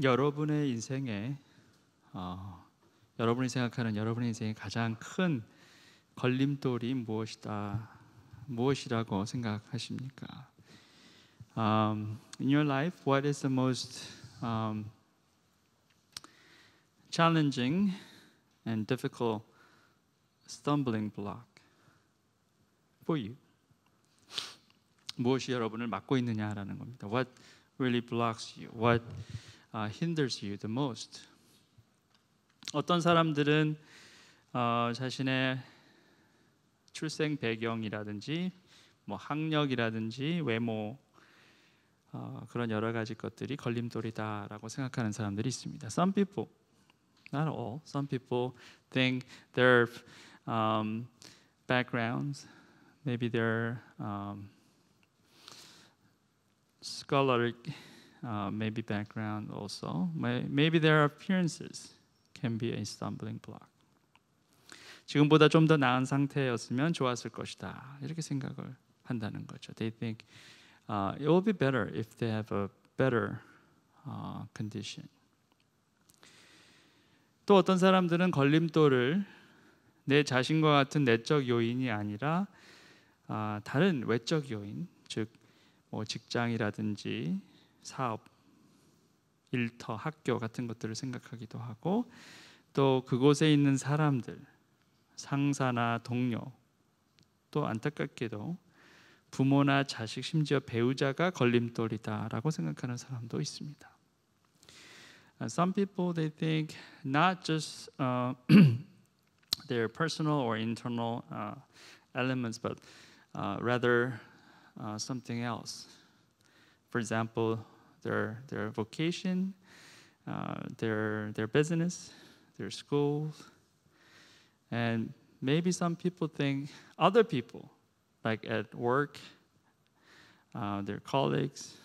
여러분의 인생에 여러분이 생각하는 여러분의 인생의 가장 큰 걸림돌이 무엇이라고 생각하십니까? In your life, what is the most challenging and difficult stumbling block for you? 무엇이 여러분을 막고 있느냐라는 겁니다. What really blocks you? What hinders you the most? 어떤 사람들은 자신의 출생 배경이라든지 뭐 학력이라든지 외모 그런 여러 가지 것들이 걸림돌이다라고 생각하는 사람들이 있습니다. Some people, not all, some people think their backgrounds, maybe their scholarly maybe background also, maybe their appearances can be a stumbling block. 지금보다 좀 더 나은 상태였으면 좋았을 것이다. 이렇게 생각을 한다는 거죠. They think it will be better if they have a better condition. 또 어떤 사람들은 걸림돌을 내 자신과 같은 내적 요인이 아니라 다른 외적 요인, 즉 뭐 직장이라든지 사업, 일터, 학교 같은 것들을 생각하기도 하고 또 그곳에 있는 사람들, 상사나 동료, 또 안타깝게도 부모나 자식, 심지어 배우자가 걸림돌이다라고 생각하는 사람도 있습니다. Some people they think not just their personal or internal elements, but rather something else. For example, their vocation, their business, their schools, and maybe some people think other people, like at work, their colleagues.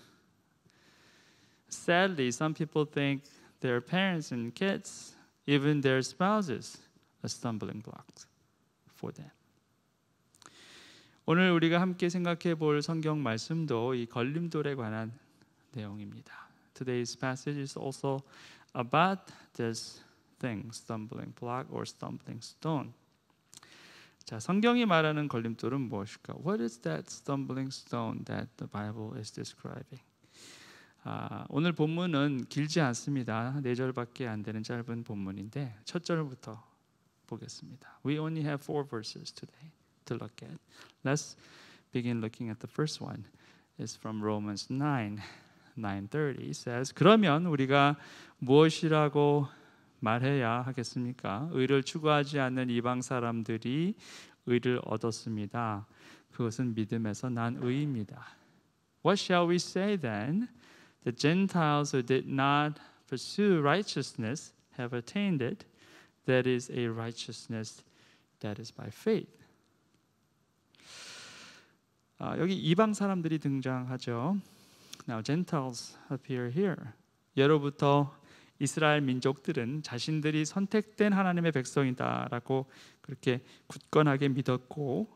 Sadly, some people think their parents and kids, even their spouses, are stumbling blocks for them. 오늘 우리가 함께 생각해 볼 성경 말씀도 이 걸림돌에 관한 내용입니다. Today's passage is also about this thing, stumbling block or stumbling stone. 자, 성경이 말하는 걸림돌은 무엇일까? What is that stumbling stone that the Bible is describing? 오늘 본문은 길지 않습니다. 4절밖에 안 되는 짧은 본문인데 첫 절부터 보겠습니다. We only have 4 verses today to look at. Let's begin looking at the first one. It's from Romans 9:30. It says, 그러면 우리가 무엇이라고 말해야 하겠습니까? 의를 추구하지 않는 이방 사람들이 의를 얻었습니다. 그것은 믿음에서 난 의입니다. What shall we say then? The Gentiles who did not pursue righteousness have attained it. That is a righteousness that is by faith. 여기 이방 사람들이 등장하죠. Now Gentiles appear here. 예로부터 이스라엘 민족들은 자신들이 선택된 하나님의 백성이다라고 그렇게 굳건하게 믿었고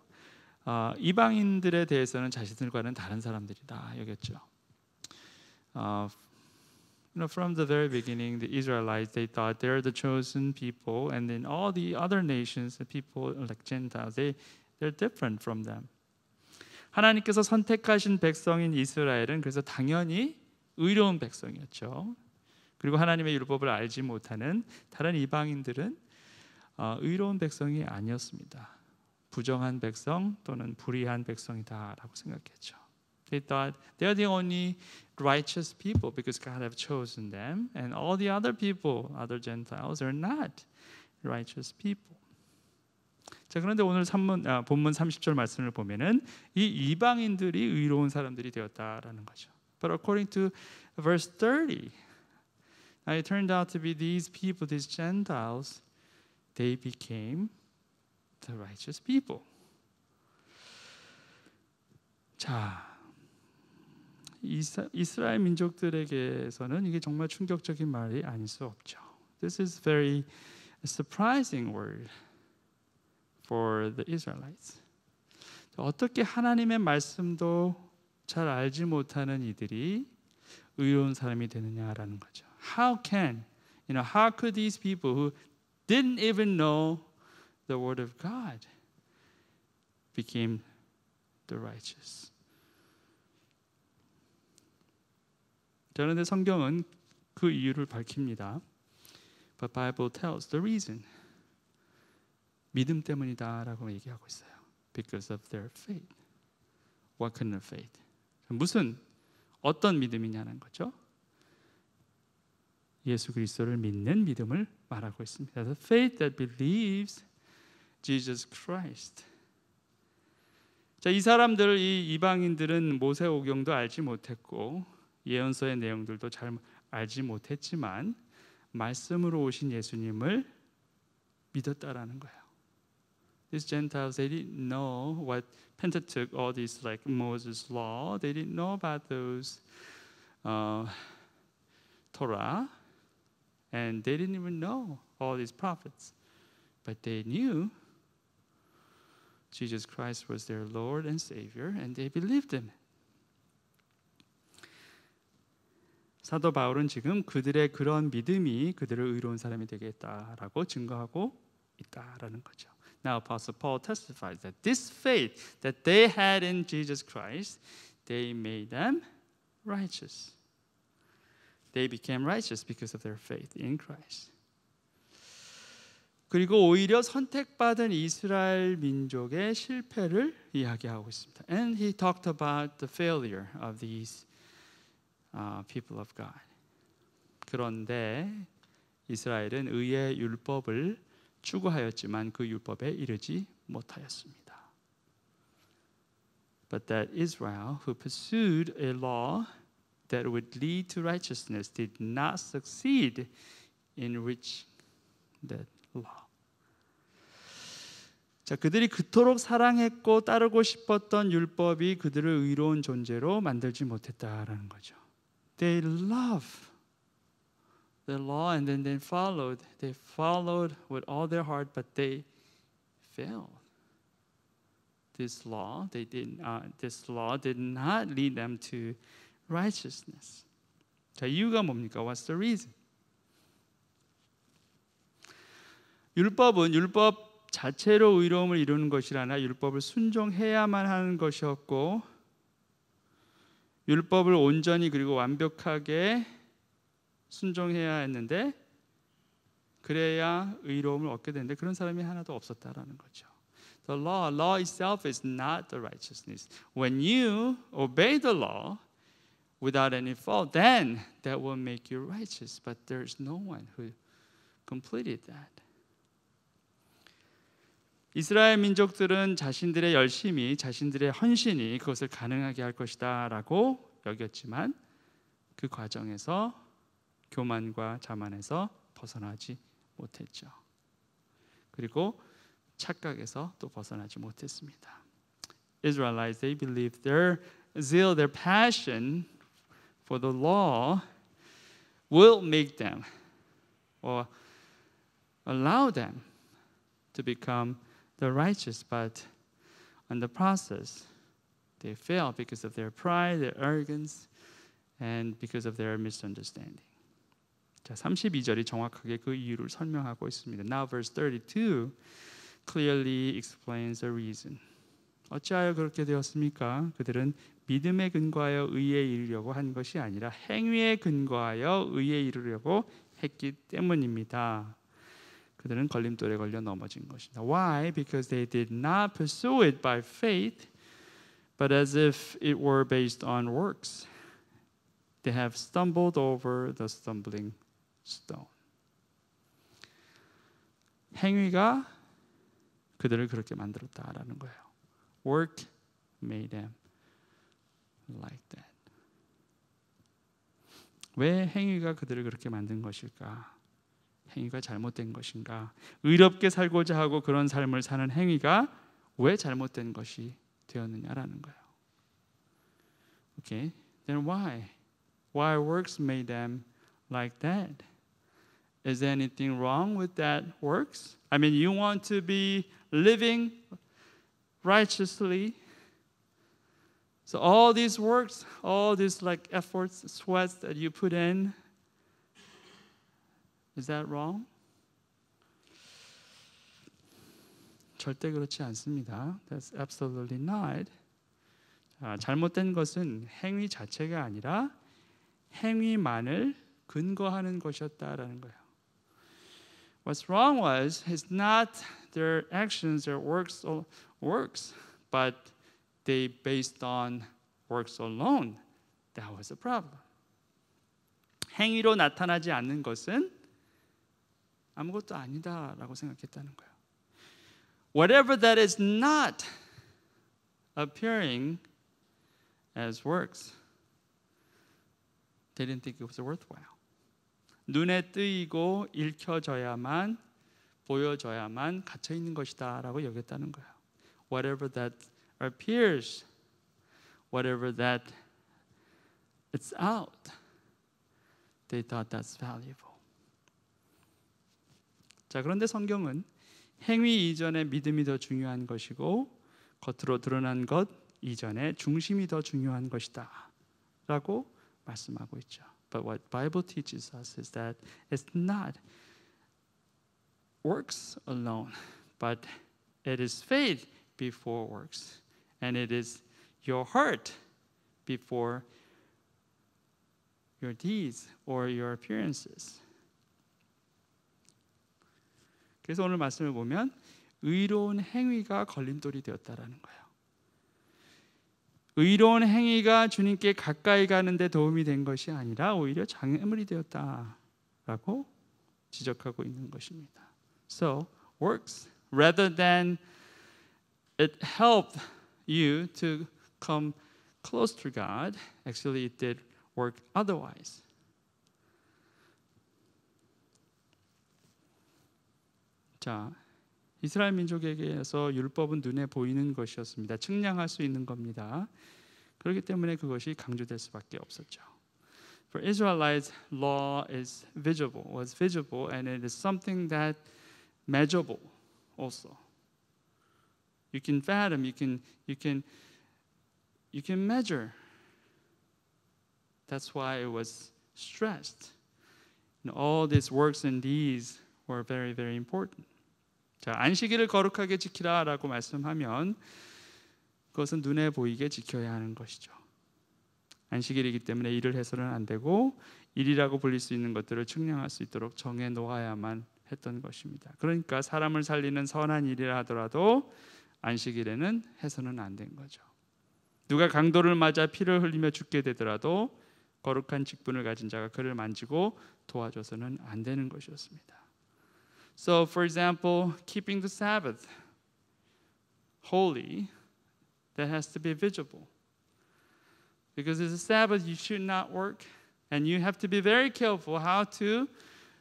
이방인들에 대해서는 자신들과는 다른 사람들이다 여겼죠. From the very beginning, the Israelites they thought they're the chosen people, and then all the other nations, the people like Gentiles, they're different from them. 하나님께서 선택하신 백성인 이스라엘은 그래서 당연히 의로운 백성이었죠. 그리고 하나님의 율법을 알지 못하는 다른 이방인들은 의로운 백성이 아니었습니다. 부정한 백성 또는 불의한 백성이다라고 생각했죠. They thought they're the only righteous people because God have chosen them, and all the other people, other Gentiles, are not righteous people. 자, 그런데 오늘 본문 30절 말씀을 보면은 이 이방인들이 의로운 사람들이 되었다라는 거죠. But according to verse 30, it turned out to be these people, these Gentiles, they became the righteous people. 자, 이스라엘 민족들에게서는 이게 정말 충격적인 말이 아닐 수 없죠. This is very surprising word for the Israelites. 어떻게 하나님의 말씀도 잘 알지 못하는 이들이 의로운 사람이 되느냐라는 거죠. how could these people who didn't even know the word of God became the righteous? 그런데 성경은 그 이유를 밝힙니다. But Bible tells the reason. 믿음 때문이다라고 얘기하고 있어요. Because of their faith. What kind of faith? 어떤 믿음이냐는 거죠. 예수 그리스도를 믿는 믿음을 말하고 있습니다. The faith that believes Jesus Christ. 자, 이 사람들, 이 이방인들은 모세오경도 알지 못했고 예언서의 내용들도 잘 알지 못했지만 말씀으로 오신 예수님을 믿었다라는 거예요. These Gentiles, they didn't know what Pentateuch, all these like Moses' law. They didn't know about those Torah, and they didn't even know all these prophets. But they knew Jesus Christ was their Lord and Savior, and they believed Him. 사도 바울은 지금 그들의 그런 믿음이 그들을 의로운 사람이 되게 했다라고 증거하고 있다라는 거죠. Now Apostle Paul testifies that this faith that they had in Jesus Christ, they made them righteous. They became righteous because of their faith in Christ. 그리고 오히려 선택받은 이스라엘 민족의 실패를 이야기하고 있습니다. And he talked about the failure of these people of God. 그런데 이스라엘은 의의 율법을 추구하였지만 그 율법에 이르지 못하였습니다. But that Israel, who pursued a law that would lead to righteousness, did not succeed in reaching that law. 자, 그들이 그토록 사랑했고 따르고 싶었던 율법이 그들을 의로운 존재로 만들지 못했다라는 거죠. They love the law and then they followed with all their heart, but they failed. This law did not lead them to righteousness. 자, 이유가 뭡니까? What's the reason? 율법 자체로 의로움을 이루는 것이 아니라 율법을 순종해야만 하는 것이었고 율법을 온전히 그리고 완벽하게 순종해야 했는데 그래야 의로움을 얻게 되는데 그런 사람이 하나도 없었다라는 거죠. The law itself is not the righteousness. When you obey the law without any fault, then that will make you righteous. But there's no one who completed that. 이스라엘 민족들은 자신들의 열심이, 자신들의 헌신이 그것을 가능하게 할 것이다라고 여겼지만 그 과정에서 교만과 자만에서 벗어나지 못했죠. 그리고 착각에서 또 벗어나지 못했습니다. Israelites, they believed their zeal, their passion for the law will make them or allow them to become the righteous, but in the process they fail because of their pride, their arrogance, and because of their misunderstanding. 자, 32절이 정확하게 그 이유를 설명하고 있습니다. Now verse 32 clearly explains the reason. 어찌하여 그렇게 되었습니까? 그들은 믿음에 근거하여 의에 이르려고 한 것이 아니라 행위에 근거하여 의에 이르려고 했기 때문입니다. 그들은 걸림돌에 걸려 넘어진 것이다. Why? Because they did not pursue it by faith, but as if it were based on works. They have stumbled over the stumbling stone. 행위가 그들을 그렇게 만들었다라는 거예요. Work made them like that. 왜 행위가 그들을 그렇게 만든 것일까? 행위가 잘못된 것인가? 의롭게 살고자 하고 그런 삶을 사는 행위가 왜 잘못된 것이 되었느냐라는 거예요. Okay, then why? Why works made them like that? Is there anything wrong with that works? I mean, you want to be living righteously. So all these works, all these like efforts, sweats that you put in, Is that wrong? 절대 그렇지 않습니다. That's absolutely not. 잘못된 것은 행위 자체가 아니라 행위만을 근거하는 것이었다라는 거예요. What's wrong was is not their actions, their works, but they based on works alone. That was a problem. 행위로 나타나지 않는 것은 아무것도 아니다라고 생각했다는 거예요. Whatever that is not appearing as works, they didn't think it was worthwhile. 눈에 뜨이고 읽혀져야만 보여져야만 갇혀 있는 것이다라고 여겼다는 거예요. Whatever that appears, whatever that it's out, they thought that's valuable. 자, 그런데 성경은 행위 이전에 믿음이 더 중요한 것이고 겉으로 드러난 것 이전에 중심이 더 중요한 것이다 라고 말씀하고 있죠. But what Bible teaches us is that it's not works alone, but it is faith before works. And it is your heart before your deeds or your appearances. 그래서 오늘 말씀을 보면 의로운 행위가 걸림돌이 되었다라는 거예요. 의로운 행위가 주님께 가까이 가는 데 도움이 된 것이 아니라 오히려 장애물이 되었다라고 지적하고 있는 것입니다. So, works rather than it helped you to come close to God, actually it did work otherwise. 자, 이스라엘 민족에게서 율법은 눈에 보이는 것이었습니다. 측량할 수 있는 겁니다. 그렇기 때문에 그것이 강조될 수밖에 없었죠. For Israelites, law is visible, was visible, and it is something that measurable also. You can fathom, you can measure. That's why it was stressed. And all these works and deeds were very, very important. 자, 안식일을 거룩하게 지키라라고 말씀하면 그것은 눈에 보이게 지켜야 하는 것이죠. 안식일이기 때문에 일을 해서는 안 되고 일이라고 불릴 수 있는 것들을 측량할 수 있도록 정해 놓아야만 했던 것입니다. 그러니까 사람을 살리는 선한 일이라 하더라도 안식일에는 해서는 안 된 거죠. 누가 강도를 맞아 피를 흘리며 죽게 되더라도 거룩한 직분을 가진 자가 그를 만지고 도와줘서는 안 되는 것이었습니다. So, for example, keeping the Sabbath holy, that has to be visible. Because it's a Sabbath, you should not work, and you have to be very careful how to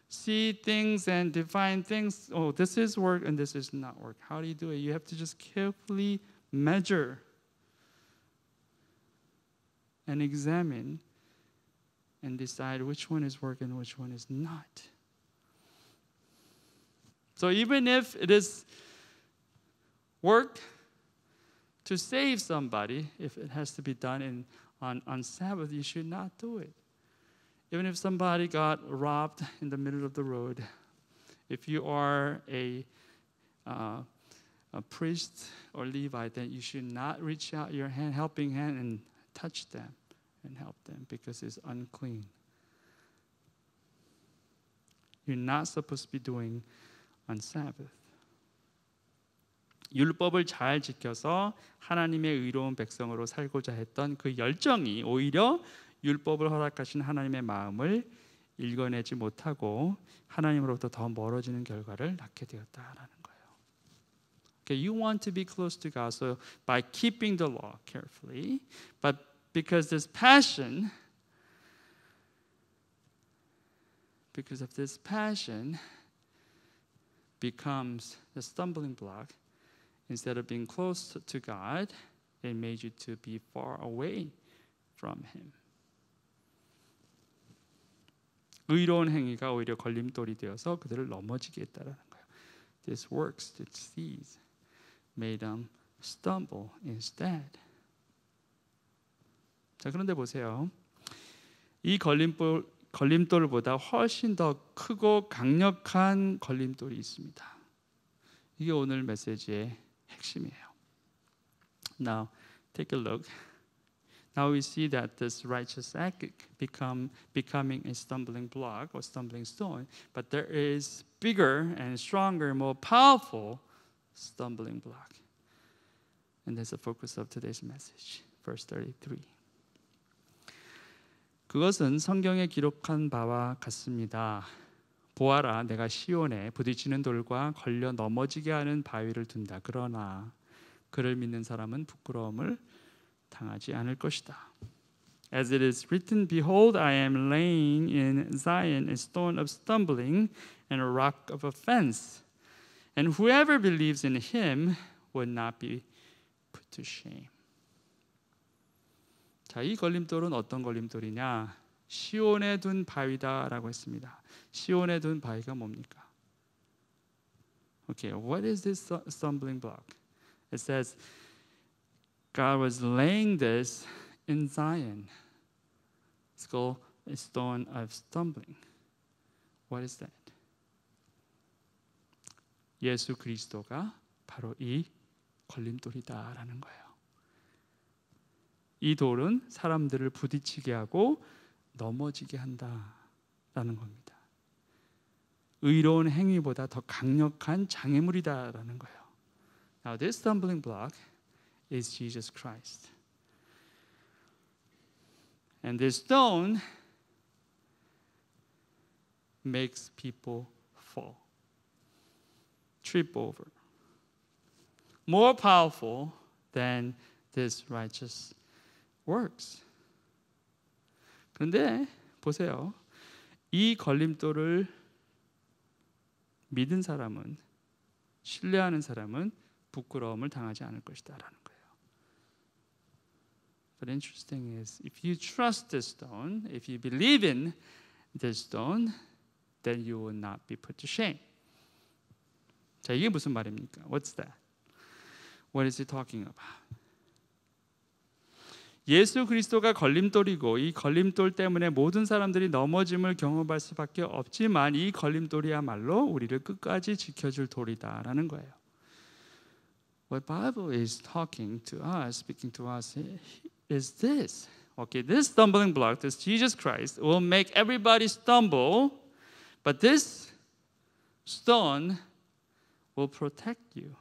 see things and define things. Oh, this is work and this is not work. How do you do it? You have to just carefully measure and examine and decide which one is work and which one is not. So even if it is work to save somebody, if it has to be done on Sabbath, you should not do it. Even if somebody got robbed in the middle of the road, if you are a priest or Levite, then you should not reach out your hand, helping hand, and touch them and help them because it's unclean. You're not supposed to be doing on Sabbath. 율법을 잘 지켜서 하나님의 의로운 백성으로 살고자 했던 그 열정이 오히려 율법을 허락하신 하나님의 마음을 읽어내지 못하고 하나님으로부터 더 멀어지는 결과를 낳게 되었다라는 거예요. Okay, you want to be close to God, so by keeping the law carefully, but because this passion, because of this passion, becomes the stumbling block. Instead of being close to God, it made you to be far away from Him. 의로운 행위가 오히려 걸림돌이 되어서 그들을 넘어지게 했다라는 거예요. These works, these deeds, made them stumble instead. 자, 그런데 보세요. 이 걸림돌보다 훨씬 더 크고 강력한 걸림돌이 있습니다. 이게 오늘 메시지의 핵심이에요. Now, take a look. Now we see that this righteous act becoming a stumbling block or stumbling stone, but there is bigger and stronger, more powerful stumbling block. And that's the focus of today's message. Verse 33. 그것은 성경에 기록한 바와 같습니다. 보아라, 내가 시온에 부딪히는 돌과 걸려 넘어지게 하는 바위를 둔다. 그러나 그를 믿는 사람은 부끄러움을 당하지 않을 것이다. As it is written, behold, I am laying in Zion a stone of stumbling and a rock of offense, and whoever believes in him will not be put to shame. 자, 이 걸림돌은 어떤 걸림돌이냐? 시온에 둔 바위다라고 했습니다. 시온에 둔 바위가 뭡니까? Okay, what is this stumbling block? It says God was laying this in Zion. It's called a stone of stumbling. What is that? 예수 그리스도가 바로 이 걸림돌이다라는 거예요. 이 돌은 사람들을 부딪히게 하고 넘어지게 한다라는 겁니다. 의로운 행위보다 더 강력한 장애물이다라는 거예요. Now this stumbling block is Jesus Christ. And this stone makes people fall, trip over. More powerful than this righteous works. 그런데 보세요. 이 걸림돌을 믿은 사람은, 신뢰하는 사람은 부끄러움을 당하지 않을 것이다라는 거예요. But interesting is, if you trust this stone, if you believe in this stone, then you will not be put to shame. 자, 이게 무슨 말입니까? What's that? What is he talking about? 예수 그리스도가 걸림돌이고 이 걸림돌 때문에 모든 사람들이 넘어짐을 경험할 수밖에 없지만 이 걸림돌이야말로 우리를 끝까지 지켜줄 돌이다라는 거예요. What Bible is talking to us, speaking to us, is this. Okay, this stumbling block, this Jesus Christ, will make everybody stumble, but this stone will protect you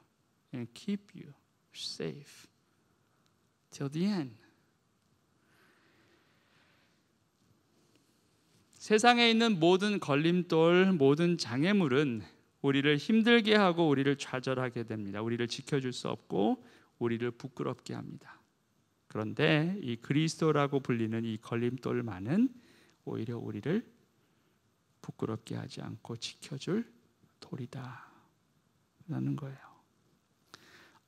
and keep you safe till the end. 세상에 있는 모든 걸림돌, 모든 장애물은 우리를 힘들게 하고 우리를 좌절하게 됩니다. 우리를 지켜줄 수 없고 우리를 부끄럽게 합니다. 그런데 이 그리스도라고 불리는 이 걸림돌만은 오히려 우리를 부끄럽게 하지 않고 지켜줄 돌이다 라는 거예요.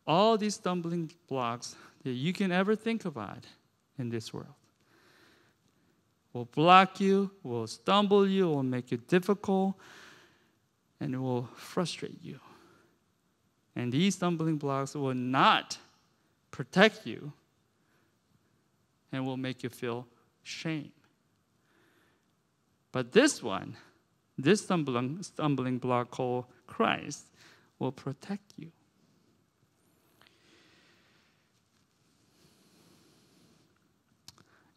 All these stumbling blocks that you can ever think about in this world will block you, will stumble you, will make you difficult, and will frustrate you. And these stumbling blocks will not protect you and will make you feel shame. But this one, this stumbling block called Christ, will protect you.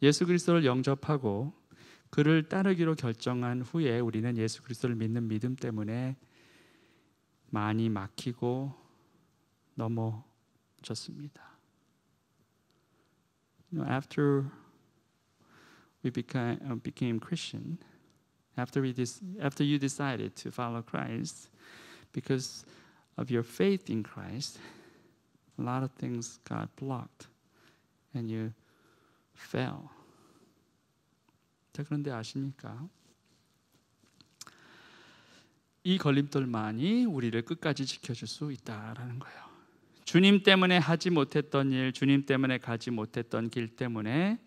예수 그리스도를 영접하고 그를 따르기로 결정한 후에 우리는 예수 그리스도를 믿는 믿음 때문에 많이 막히고 넘어졌습니다. After we became Christian, after you decided to follow Christ, because of your faith in Christ, a lot of things got blocked, and you fell. 자, 그런데 아십니까? 이 걸림돌만이 우리를 끝까지 지켜줄 수 있다라는 거예요. 주님 때문에 하지 못했던 일, 주님 때문에 가지 못했던 길 때문에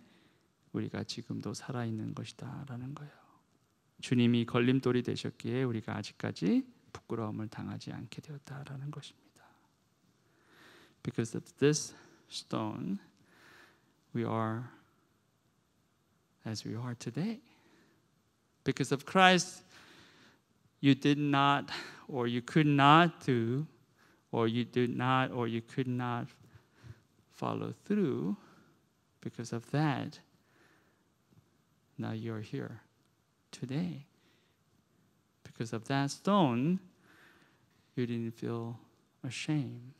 우리가 지금도 살아있는 것이다라는 거예요. 주님이 걸림돌이 되셨기에 우리가 아직까지 부끄러움을 당하지 않게 되었다라는 것입니다. Because of this stone, we are as we are today. Because of Christ, you did not, or you could not do, or you did not, or you could not follow through. Because of that, now you're here today. Because of that stone, you didn't feel ashamed.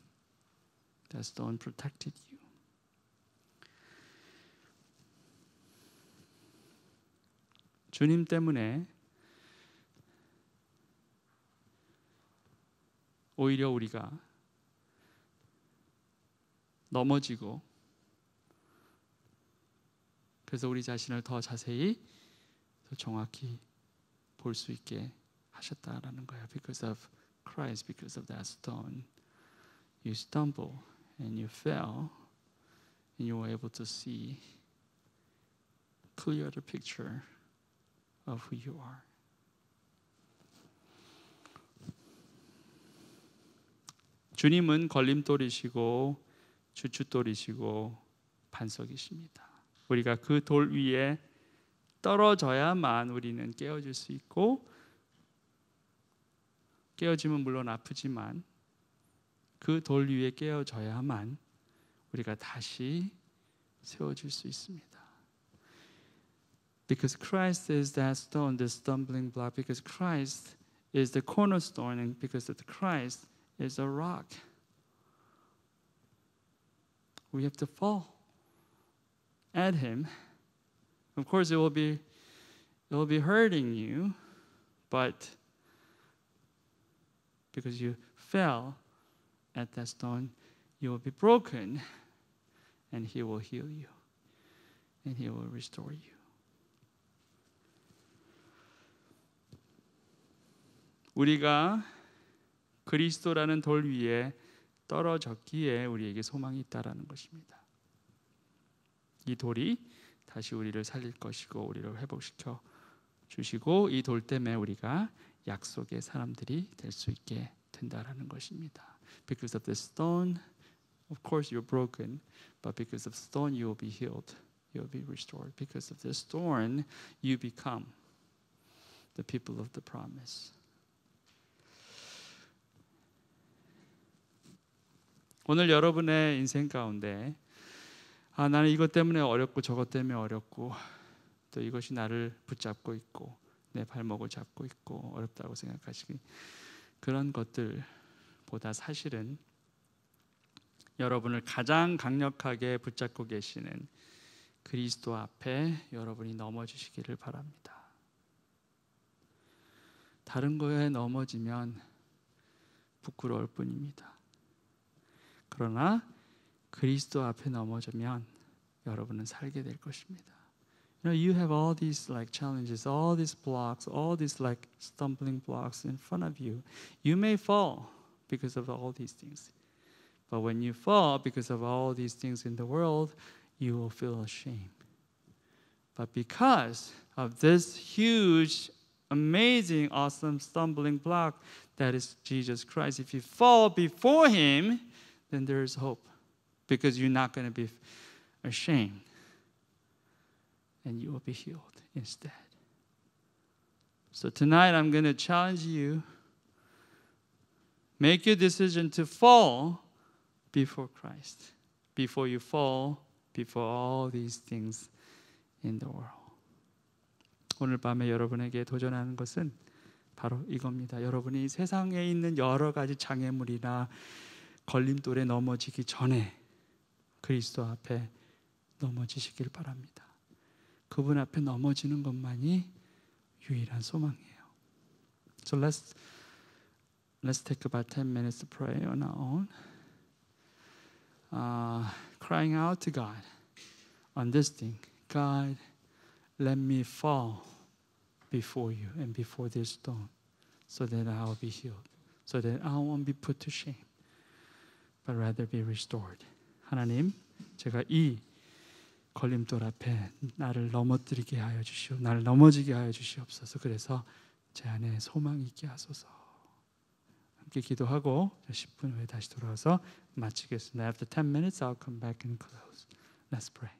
That stone protected you. 주님 때문에 오히려 우리가 넘어지고 그래서 우리 자신을 더 자세히 더 정확히 볼 수 있게 하셨다라는 거예요. Because of Christ, because of that stone, you stumble and you fell and you were able to see clear the picture of who you are. 주님은 걸림돌이시고 주춧돌이시고 반석이십니다. 우리가 그 돌 위에 떨어져야만 우리는 깨어질 수 있고 깨어지면 물론 아프지만 그 돌 위에 깨어져야만 우리가 다시 세워질 수 있습니다. Because Christ is that stone, the stumbling block. Because Christ is the cornerstone, and because of Christ is a rock. We have to fall at Him. Of course, it will be hurting you, but because you fell at that stone, you will be broken, and He will heal you, and He will restore you. 우리가 그리스도라는 돌 위에 떨어졌기에 우리에게 소망이 있다라는 것입니다. 이 돌이 다시 우리를 살릴 것이고 우리를 회복시켜 주시고 이 돌 때문에 우리가 약속의 사람들이 될 수 있게 된다라는 것입니다. Because of the stone, of course you're broken, but because of the stone you will be healed, you will be restored. Because of the stone you become the people of the promise. 오늘 여러분의 인생 가운데 나는 이것 때문에 어렵고 저것 때문에 어렵고 또 이것이 나를 붙잡고 있고 내 발목을 잡고 있고 어렵다고 생각하시기 그런 것들보다 사실은 여러분을 가장 강력하게 붙잡고 계시는 그리스도 앞에 여러분이 넘어지시기를 바랍니다. 다른 거에 넘어지면 부끄러울 뿐입니다. 그러나 그리스도 앞에 넘어지면 여러분은 살게 될 것입니다. You have all these like challenges, all these blocks, all these like stumbling blocks in front of you. You may fall because of all these things. But when you fall because of all these things in the world, you will feel ashamed. But because of this huge, amazing, awesome stumbling block that is Jesus Christ, if you fall before Him, then there is hope because you're not going to be ashamed and you will be healed instead. So tonight I'm going to challenge you. Make your decision to fall before Christ, before you fall before all these things in the world. 오늘 밤에 여러분에게 도전하는 것은 바로 이겁니다. 여러분이 세상에 있는 여러 가지 장애물이나 걸림돌에 넘어지기 전에 그리스도 앞에 넘어지시길 바랍니다. 그분 앞에 넘어지는 것만이 유일한 소망이에요. So let's take about 10 minutes to pray on our own. Crying out to God on this thing. God, let me fall before you and before this stone so that I will be healed. So that I won't be put to shame. But rather be restored. 하나님, 제가 이 걸림돌 앞에 나를 넘어뜨리게 하여 주시오. 나를 넘어지게 하여 주시옵소서. 그래서 제 안에 소망이 있게 하소서. 함께 기도하고 10분 후에 다시 돌아와서 마치겠습니다. After 10 minutes, I'll come back and close. Let's pray.